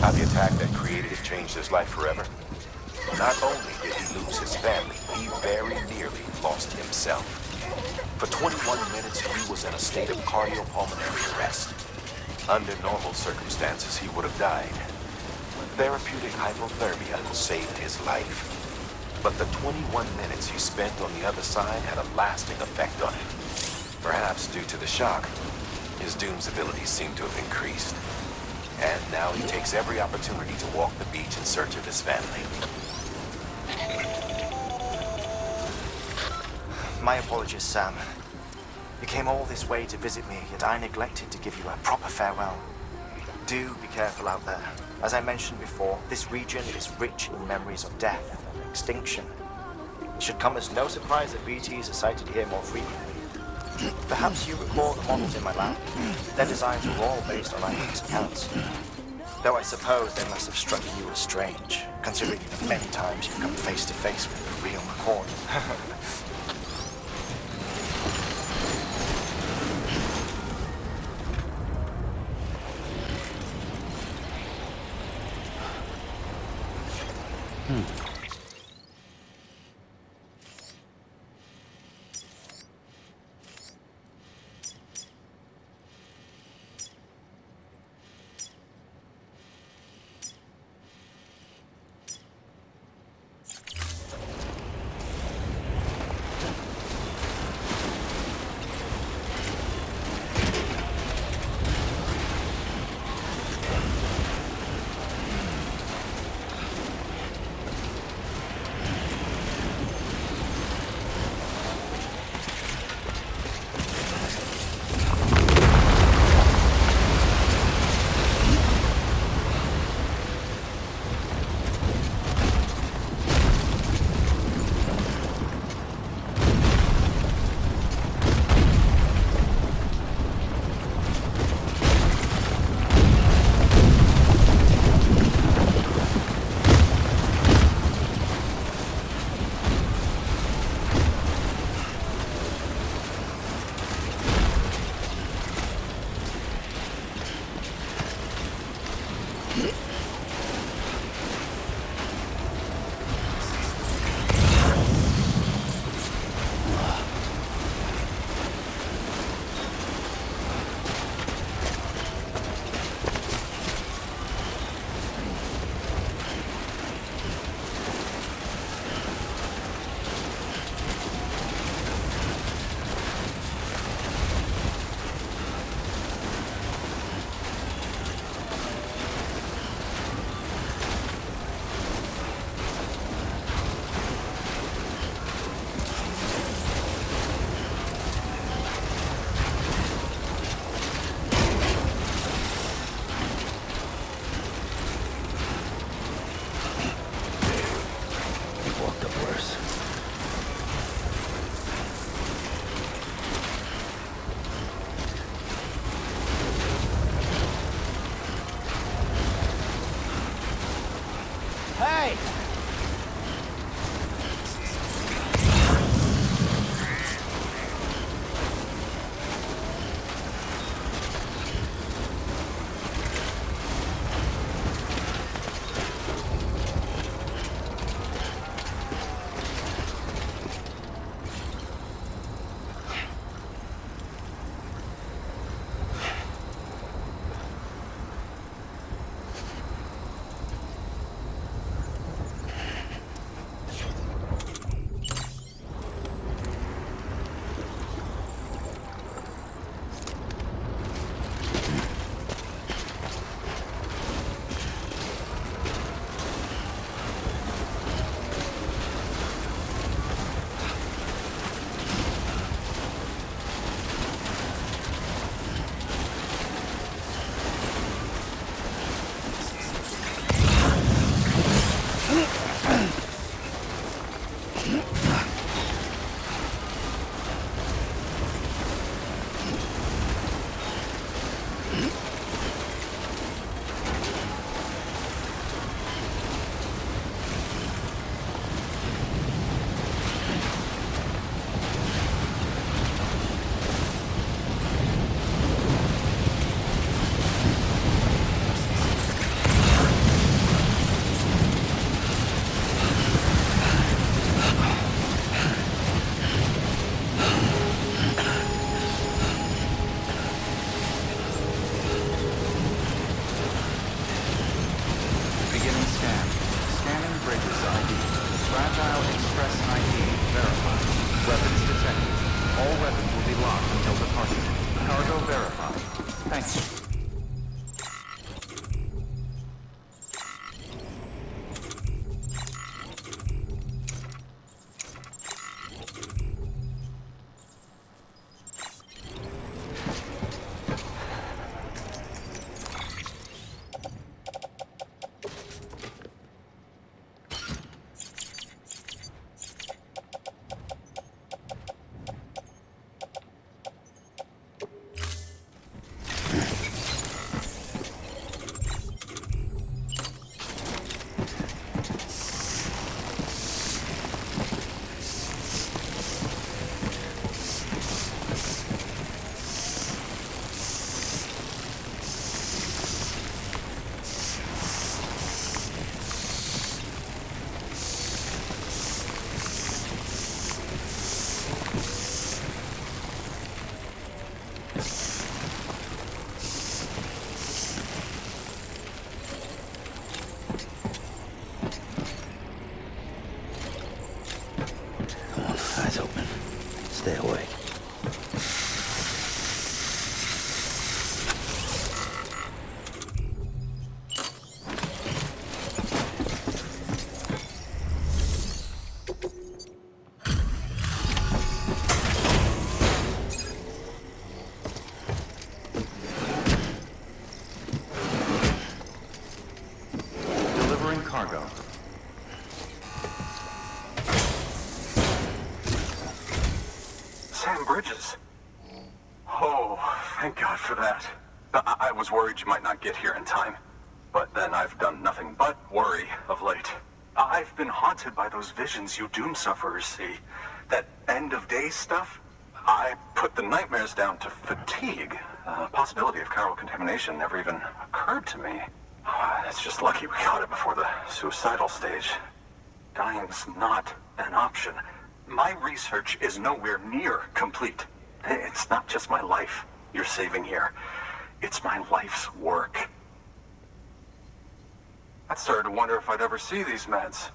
How the attack that created it changed his life forever? Not only did he lose his family, he very nearly lost himself. For 21 minutes, he was in a state of cardiopulmonary arrest. Under normal circumstances, he would have died. Therapeutic hypothermia saved his life. But the 21 minutes he spent on the other side had a lasting effect on him. Perhaps due to the shock, his Doom's abilities seem to have increased. And now he takes every opportunity to walk the beach in search of his family. My apologies, Sam. You came all this way to visit me, yet I neglected to give you a proper farewell. Do be careful out there. As I mentioned before, this region is rich in memories of death and extinction. It should come as no surprise that BTs are sighted here more frequently. Perhaps you recall the models in my lab? Their designs were all based on eyewitness accounts. Though I suppose they must have struck you as strange, considering the many times you've come face to face with the real McCord. for that. I was worried you might not get here in time. But then I've done nothing but worry of late. I've been haunted by those visions you doom sufferers see. That end of days stuff. I put the nightmares down to fatigue. The possibility of chiral contamination never even occurred to me. It's just lucky we caught it before the suicidal stage. Dying's not an option. My research is nowhere near complete. It's not just my life you're saving here. It's my life's work. I started to wonder if I'd ever see these meds.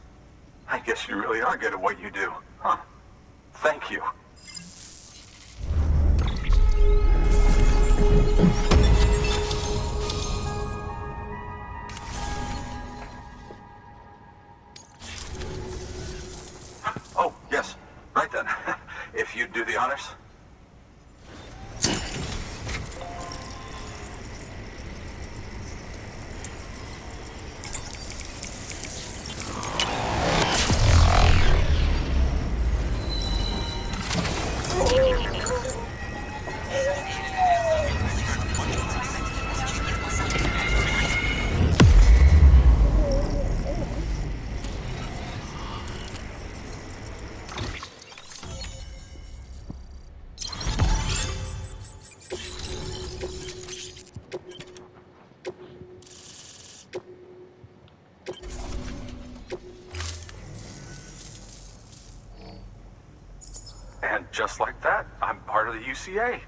I guess you really are good at what you do, huh? Thank you. Oh, yes. Right then. If you'd do the honors. Just like that, I'm part of the UCA,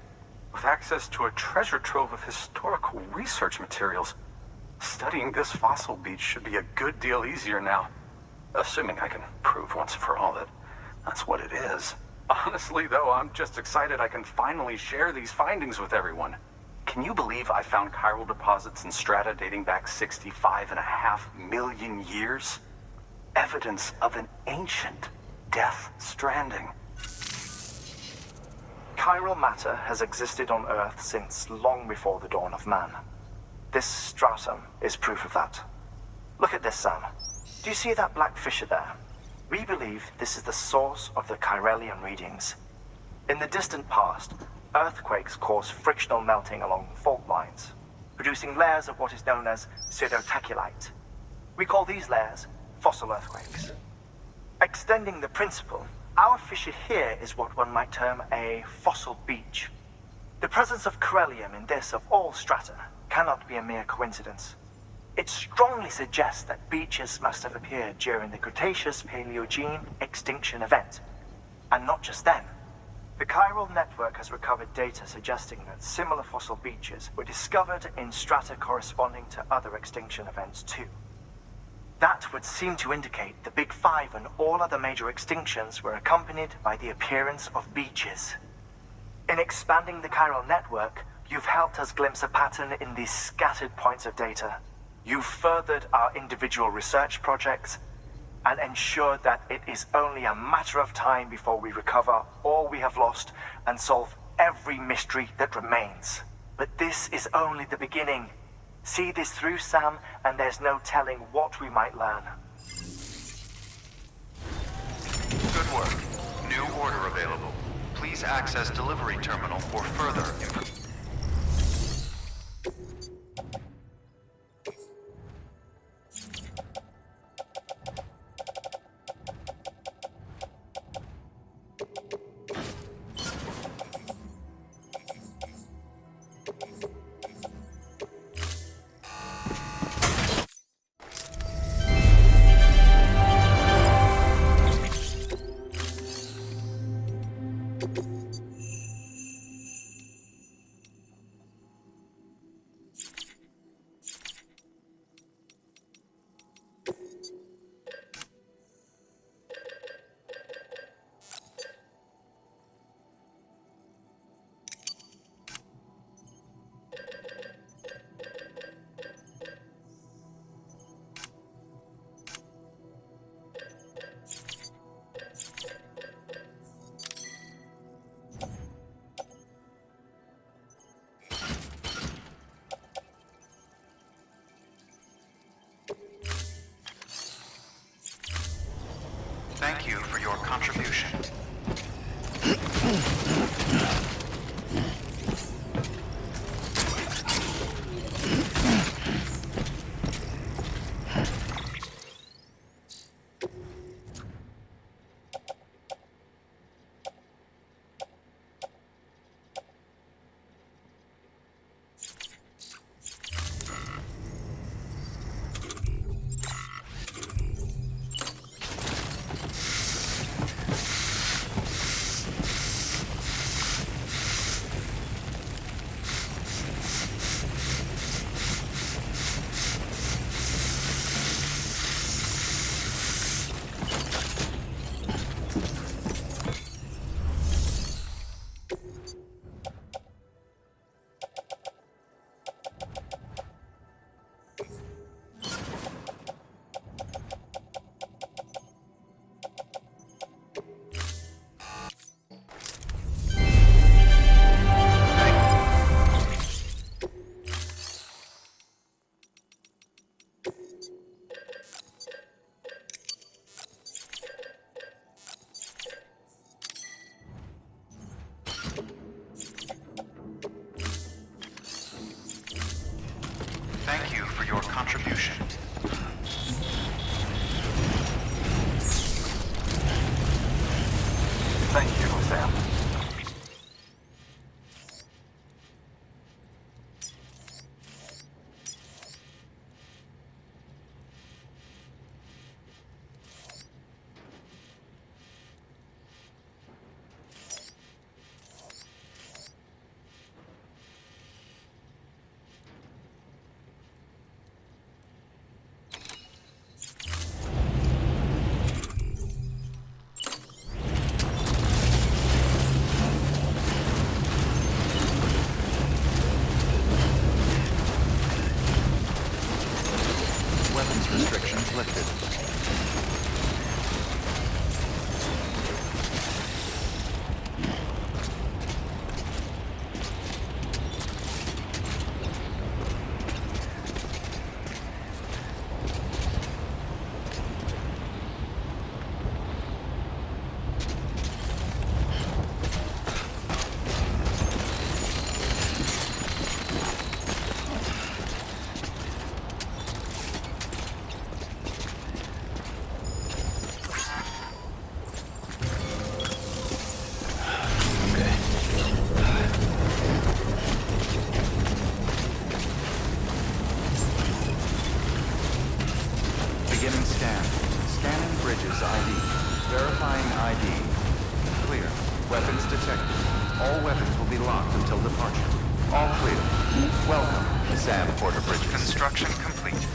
with access to a treasure trove of historical research materials. Studying this fossil beach should be a good deal easier now, assuming I can prove once and for all that that's what it is. Honestly, though, I'm just excited I can finally share these findings with everyone. Can you believe I found chiral deposits in strata dating back 65.5 million years? Evidence of an ancient death stranding. Chiral matter has existed on Earth since long before the dawn of man. This stratum is proof of that. Look at this, Sam. Do you see that black fissure there? We believe this is the source of the Chiralian readings. In the distant past, earthquakes caused frictional melting along fault lines, producing layers of what is known as pseudotaculite. We call these layers fossil earthquakes. Extending the principle, our fissure here is what one might term a fossil beach. The presence of corellium in this of all strata cannot be a mere coincidence. It strongly suggests that beaches must have appeared during the Cretaceous-Paleogene extinction event. And not just then. The chiral network has recovered data suggesting that similar fossil beaches were discovered in strata corresponding to other extinction events too. That would seem to indicate the Big Five and all other major extinctions were accompanied by the appearance of beaches. In expanding the chiral network, you've helped us glimpse a pattern in these scattered points of data. You've furthered our individual research projects and ensured that it is only a matter of time before we recover all we have lost and solve every mystery that remains. But this is only the beginning. See this through, Sam, and there's no telling what we might learn. Good work. New order available. Please access delivery terminal for further information. Thank you for your contribution. restrictions lifted. Beginning scan. Scanning bridges ID. Verifying ID. Clear. Weapons detected. All weapons will be locked until departure. All clear. Welcome, Sam Porter Bridges. Construction complete.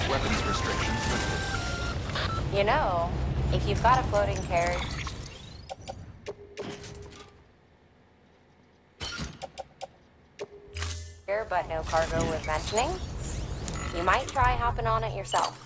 Weapons restrictions lifted. You know, if you've got a floating carriage... but no cargo worth mentioning, you might try hopping on it yourself.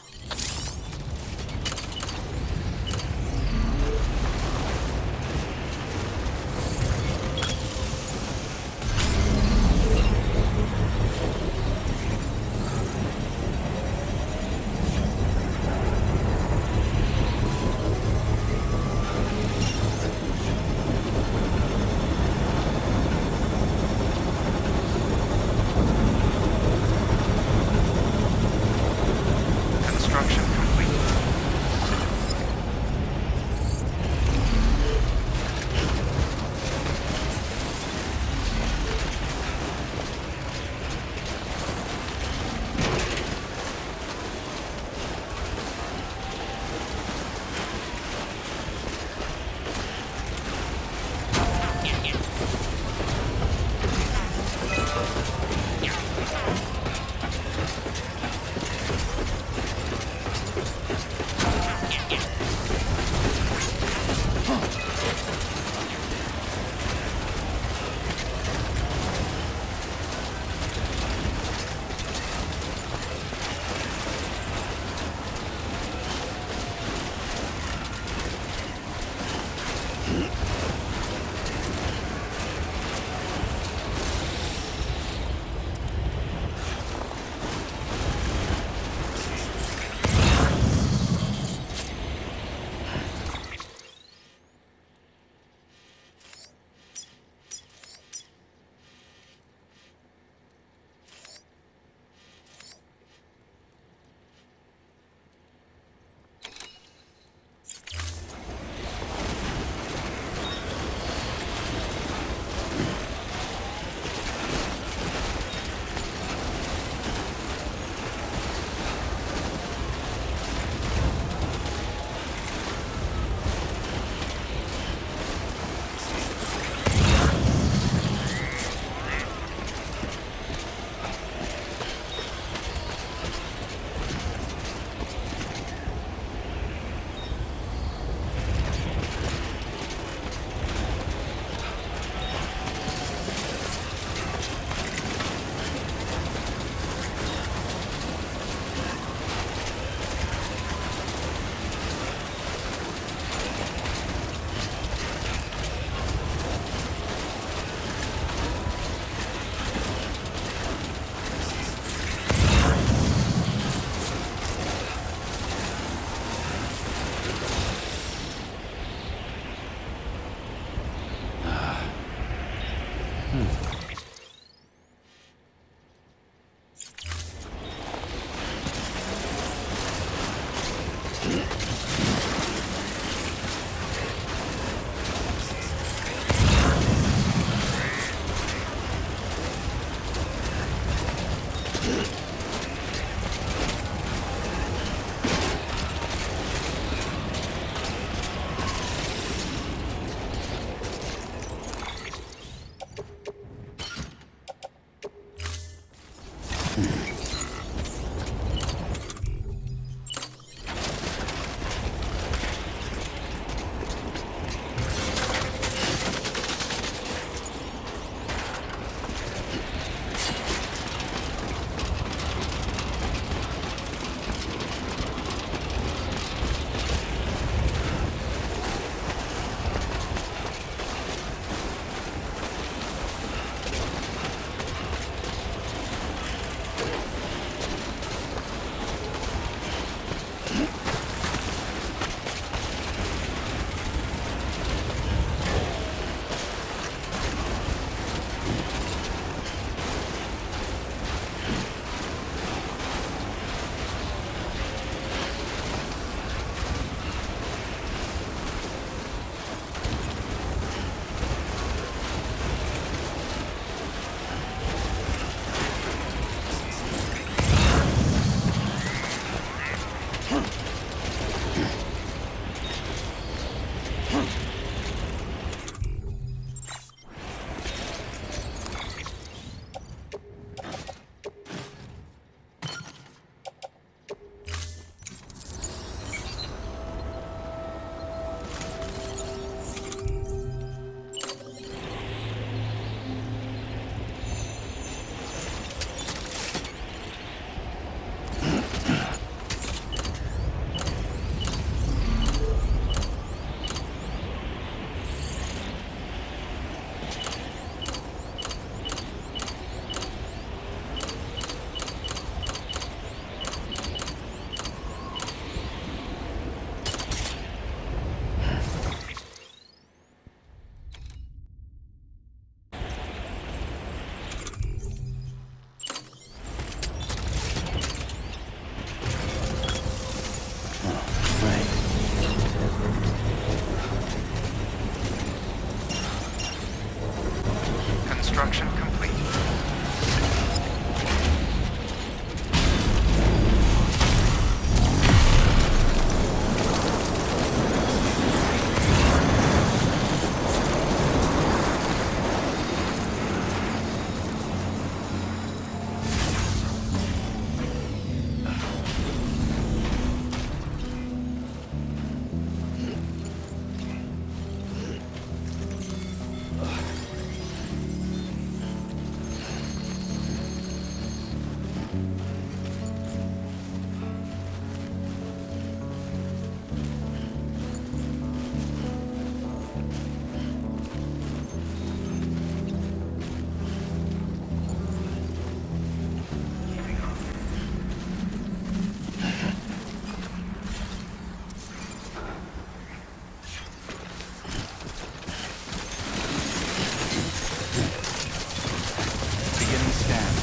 Scanned.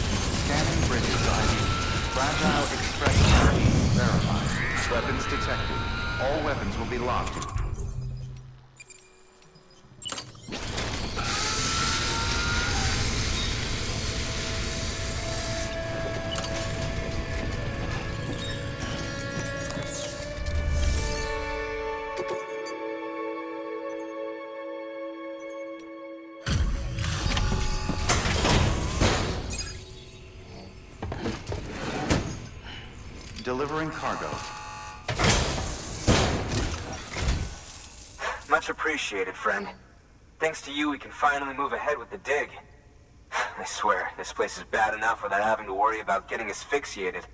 Scanning bridges ID. Fragile express ID. Verified. Weapons detected. All weapons will be locked. Delivering cargo. Much appreciated, friend. Thanks to you, we can finally move ahead with the dig. I swear, this place is bad enough without having to worry about getting asphyxiated.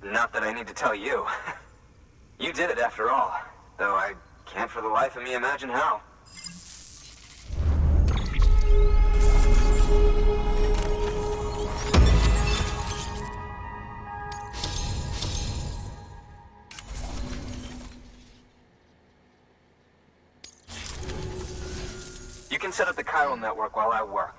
Not that I need to tell you. You did it after all, though I can't for the life of me imagine how. You can set up the chiral network while I work.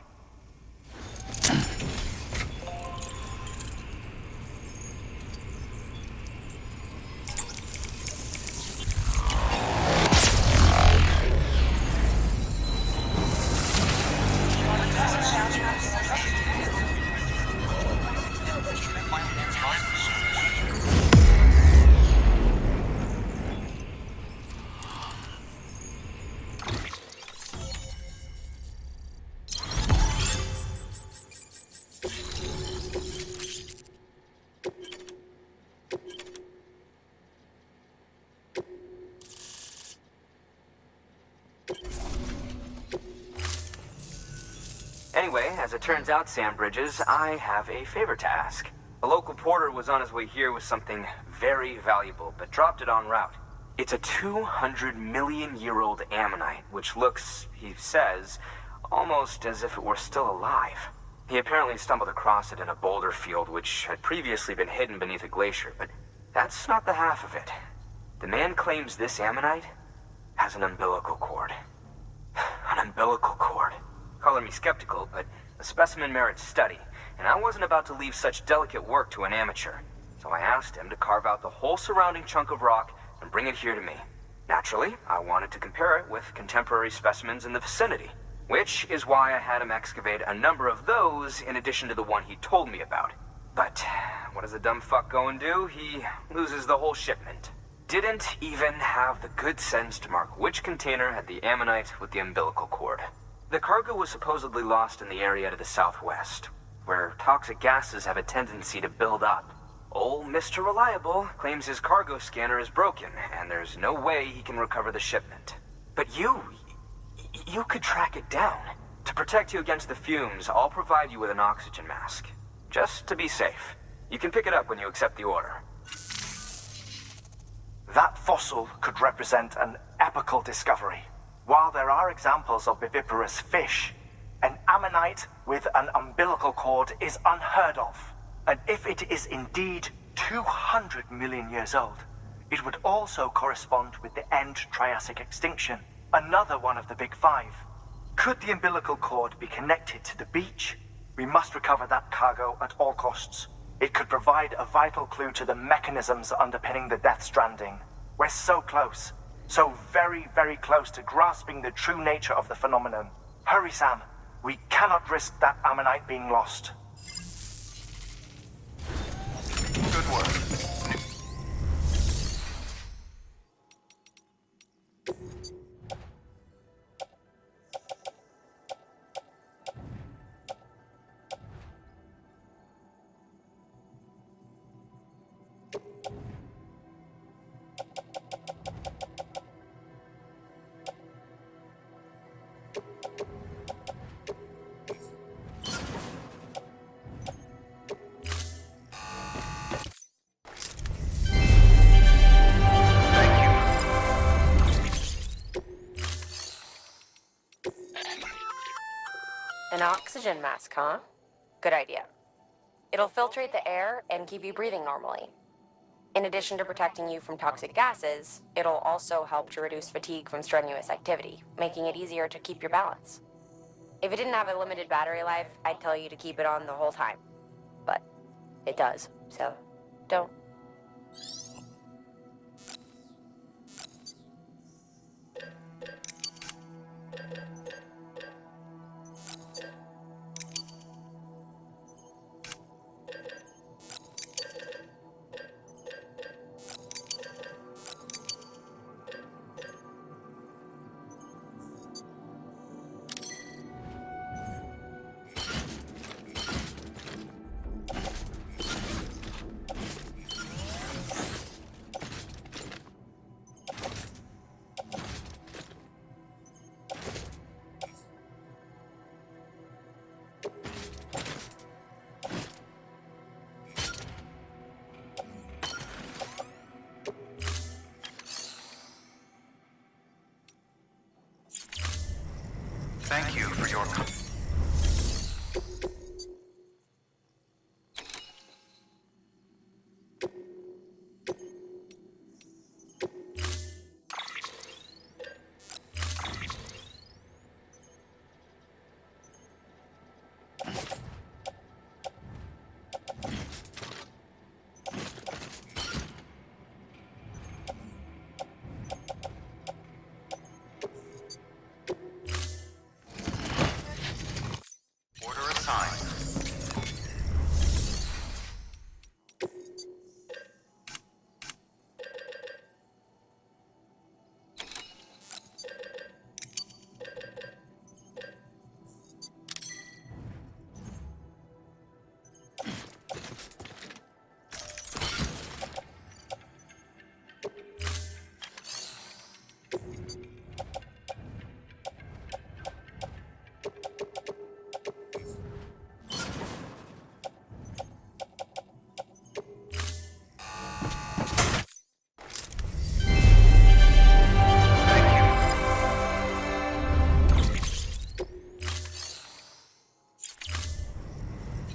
Anyway, as it turns out, Sam Bridges, I have a favor to ask. A local porter was on his way here with something very valuable, but dropped it en route. It's a 200-million-year-old ammonite, which looks, he says, almost as if it were still alive. He apparently stumbled across it in a boulder field which had previously been hidden beneath a glacier, but that's not the half of it. The man claims this ammonite has an umbilical cord. An umbilical cord. Color me skeptical, but the specimen merits study, and I wasn't about to leave such delicate work to an amateur. So I asked him to carve out the whole surrounding chunk of rock and bring it here to me. Naturally, I wanted to compare it with contemporary specimens in the vicinity, which is why I had him excavate a number of those in addition to the one he told me about. But what does the dumb fuck go and do? He loses the whole shipment. Didn't even have the good sense to mark which container had the ammonite with the umbilical cord. The cargo was supposedly lost in the area to the southwest, where toxic gases have a tendency to build up. Old Mr. Reliable claims his cargo scanner is broken, and there's no way he can recover the shipment. But you could track it down. To protect you against the fumes, I'll provide you with an oxygen mask. Just to be safe. You can pick it up when you accept the order. That fossil could represent an epochal discovery. While there are examples of viviparous fish, an ammonite with an umbilical cord is unheard of. And if it is indeed 200 million years old, it would also correspond with the end Triassic extinction, another one of the big five. Could the umbilical cord be connected to the beach? We must recover that cargo at all costs. It could provide a vital clue to the mechanisms underpinning the Death Stranding. We're so close. So very, very close to grasping the true nature of the phenomenon. Hurry, Sam. We cannot risk that ammonite being lost. Good work. An oxygen mask, huh? Good idea. It'll filtrate the air and keep you breathing normally. In addition to protecting you from toxic gases, it'll also help to reduce fatigue from strenuous activity, making it easier to keep your balance. If it didn't have a limited battery life, I'd tell you to keep it on the whole time. But it does, so don't. Thank you for your...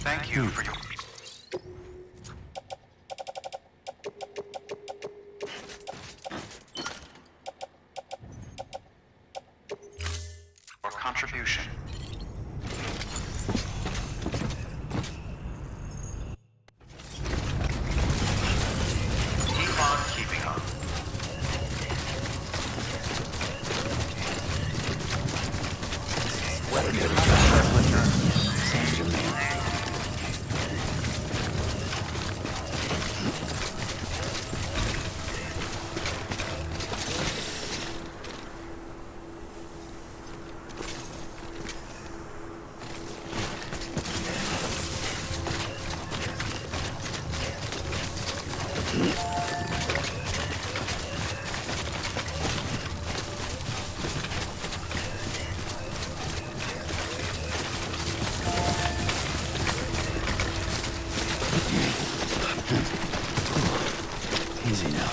Thank you for your... Your contribution. Keep on keeping on. Whether you're not a same to me. Easy now.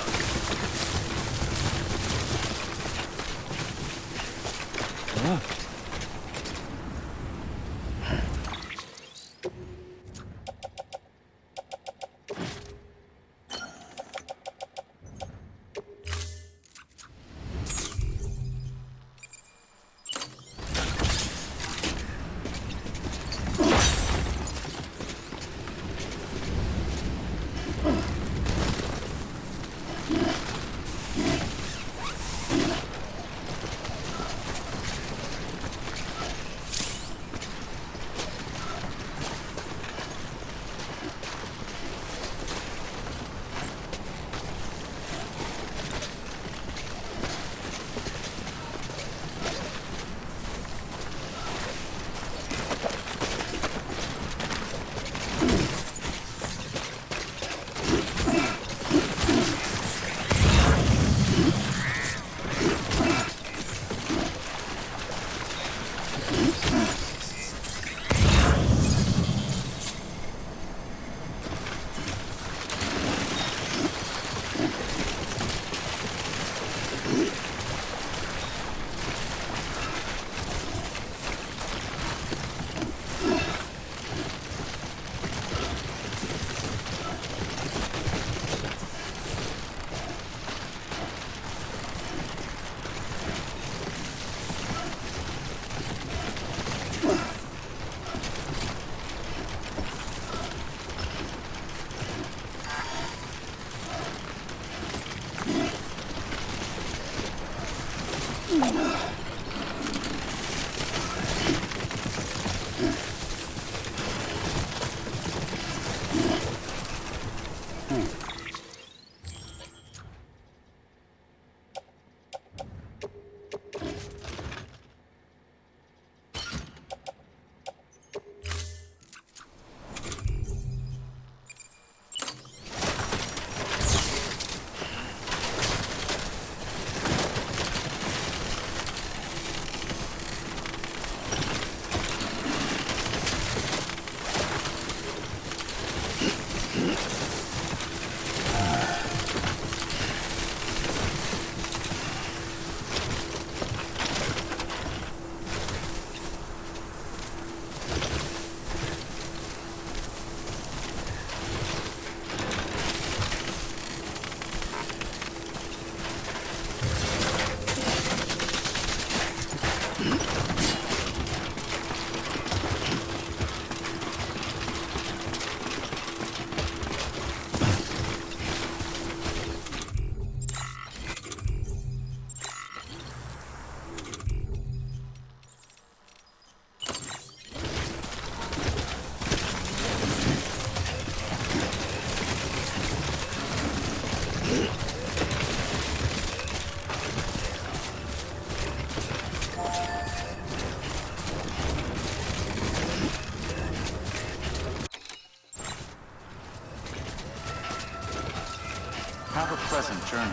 pleasant journey.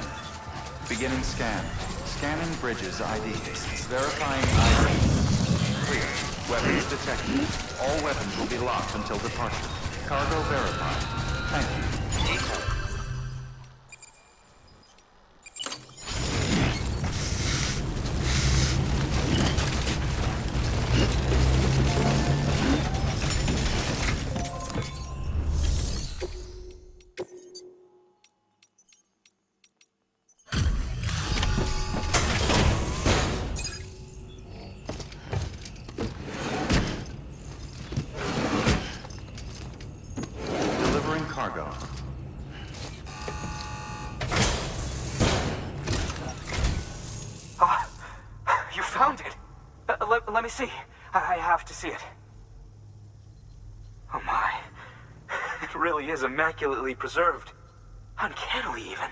Beginning scan. Scanning bridges ID. Verifying ID. Clear. Weapons detected. All weapons will be locked until departure. Cargo verified. Thank you. Cargo. Ah, you found it. Let me see. I have to see it. Oh my. It really is immaculately preserved. Uncannily even.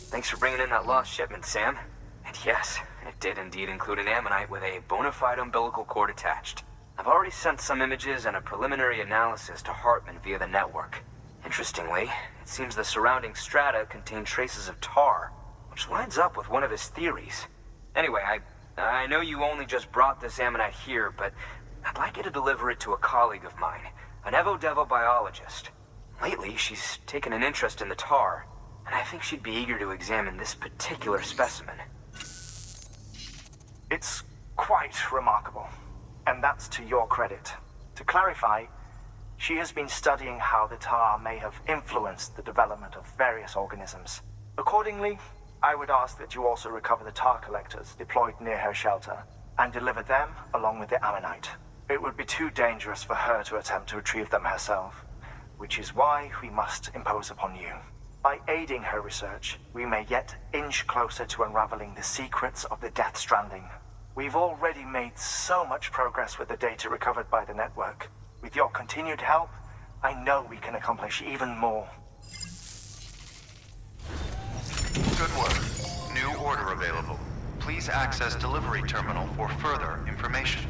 Thanks for bringing in that lost shipment, Sam. And yes, it did indeed include an ammonite with a bona fide umbilical cord attached. I've already sent some images and a preliminary analysis to Heartman via the network. Interestingly, it seems the surrounding strata contain traces of tar, which lines up with one of his theories. Anyway, I know you only just brought this ammonite here, but I'd like you to deliver it to a colleague of mine, an Evo-Devo biologist. Lately, she's taken an interest in the tar, and I think she'd be eager to examine this particular specimen. It's quite remarkable, and that's to your credit. To clarify, she has been studying how the tar may have influenced the development of various organisms. Accordingly, I would ask that you also recover the tar collectors deployed near her shelter and deliver them along with the ammonite. It would be too dangerous for her to attempt to retrieve them herself, which is why we must impose upon you. By aiding her research, we may yet inch closer to unraveling the secrets of the Death Stranding. We've already made so much progress with the data recovered by the network. With your continued help, I know we can accomplish even more. Good work. New order available. Please access delivery terminal for further information.